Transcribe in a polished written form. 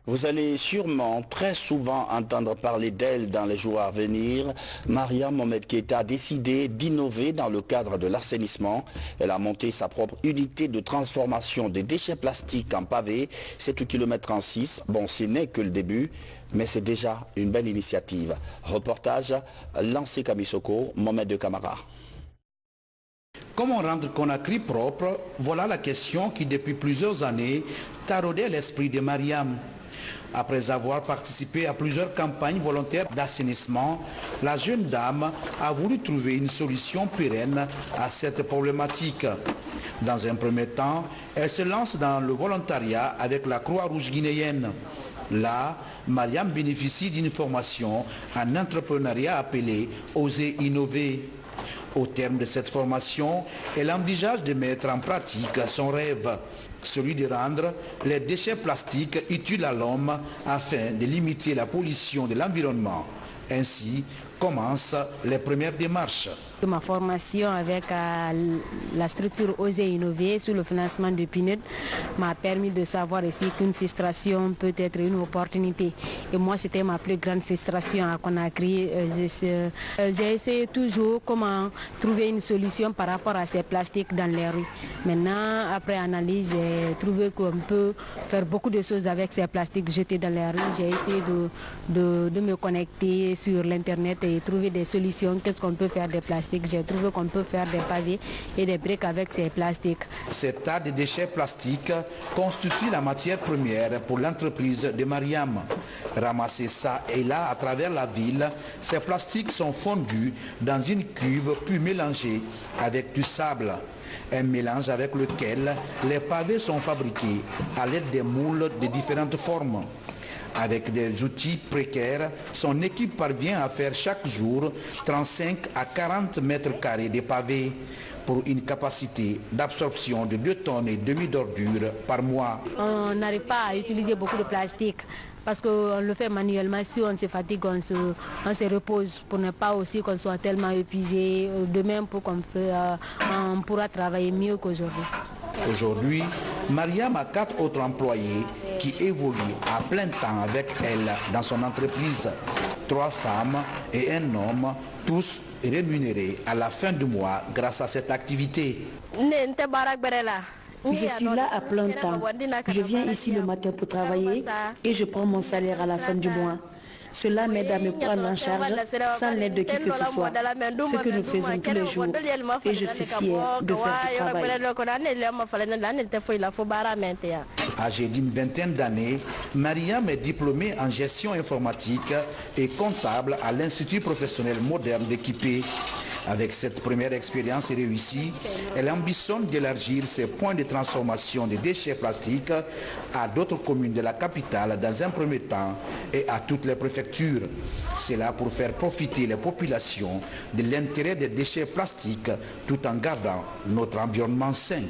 Vous allez sûrement très souvent entendre parler d'elle dans les jours à venir. Mariam Mohamed Keita a décidé d'innover dans le cadre de l'assainissement. Elle a monté sa propre unité de transformation des déchets plastiques en pavés, 7 km en 6. Bon, ce n'est que le début, mais c'est déjà une belle initiative. Reportage Lancé Kamisoko, Mohamed de Camara. Comment rendre Conakry propre? Voilà la question qui depuis plusieurs années taraudait l'esprit de Mariam. Après avoir participé à plusieurs campagnes volontaires d'assainissement, la jeune dame a voulu trouver une solution pérenne à cette problématique. Dans un premier temps, elle se lance dans le volontariat avec la Croix-Rouge guinéenne. Là, Mariam bénéficie d'une formation en entrepreneuriat appelée « Oser innover ». Au terme de cette formation, elle envisage de mettre en pratique son rêve, celui de rendre les déchets plastiques utiles à l'homme afin de limiter la pollution de l'environnement. Ainsi commencent les premières démarches. Ma formation avec la structure Oser Innover sur le financement de PNUD m'a permis de savoir ici qu'une frustration peut être une opportunité. Et moi, c'était ma plus grande frustration à Conakry. J'ai essayé toujours comment trouver une solution par rapport à ces plastiques dans les rues. Maintenant, après analyse, j'ai trouvé qu'on peut faire beaucoup de choses avec ces plastiques jetés dans les rues. J'ai essayé de me connecter sur l'Internet et trouver des solutions. Qu'est-ce qu'on peut faire des plastiques? J'ai trouvé qu'on peut faire des pavés et des briques avec ces plastiques. Ces tas de déchets plastiques constituent la matière première pour l'entreprise de Mariam. Ramassés ça et là à travers la ville, ces plastiques sont fondus dans une cuve puis mélangés avec du sable. Un mélange avec lequel les pavés sont fabriqués à l'aide des moules de différentes formes. Avec des outils précaires, son équipe parvient à faire chaque jour 35 à 40 mètres carrés de pavés pour une capacité d'absorption de 2,5 tonnes d'ordures par mois. On n'arrive pas à utiliser beaucoup de plastique parce qu'on le fait manuellement. Si on se fatigue, on se repose pour ne pas aussi qu'on soit tellement épuisé. De même, pour on pourra travailler mieux qu'aujourd'hui. Aujourd'hui, Mariam a 4 autres employés qui évoluent à plein temps avec elle dans son entreprise. 3 femmes et un homme, tous rémunérés à la fin du mois grâce à cette activité. Je suis là à plein temps. Je viens ici le matin pour travailler et je prends mon salaire à la fin du mois. Cela m'aide à me prendre en charge sans l'aide de qui que ce soit. Ce que nous faisons tous les jours et je suis fière de faire ce travail. Âgée d'une vingtaine d'années, Mariam est diplômée en gestion informatique et comptable à l'Institut professionnel moderne d'Équipé. Avec cette première expérience réussie, elle ambitionne d'élargir ses points de transformation des déchets plastiques à d'autres communes de la capitale dans un premier temps et à toutes les préfectures. C'est là pour faire profiter les populations de l'intérêt des déchets plastiques tout en gardant notre environnement sain.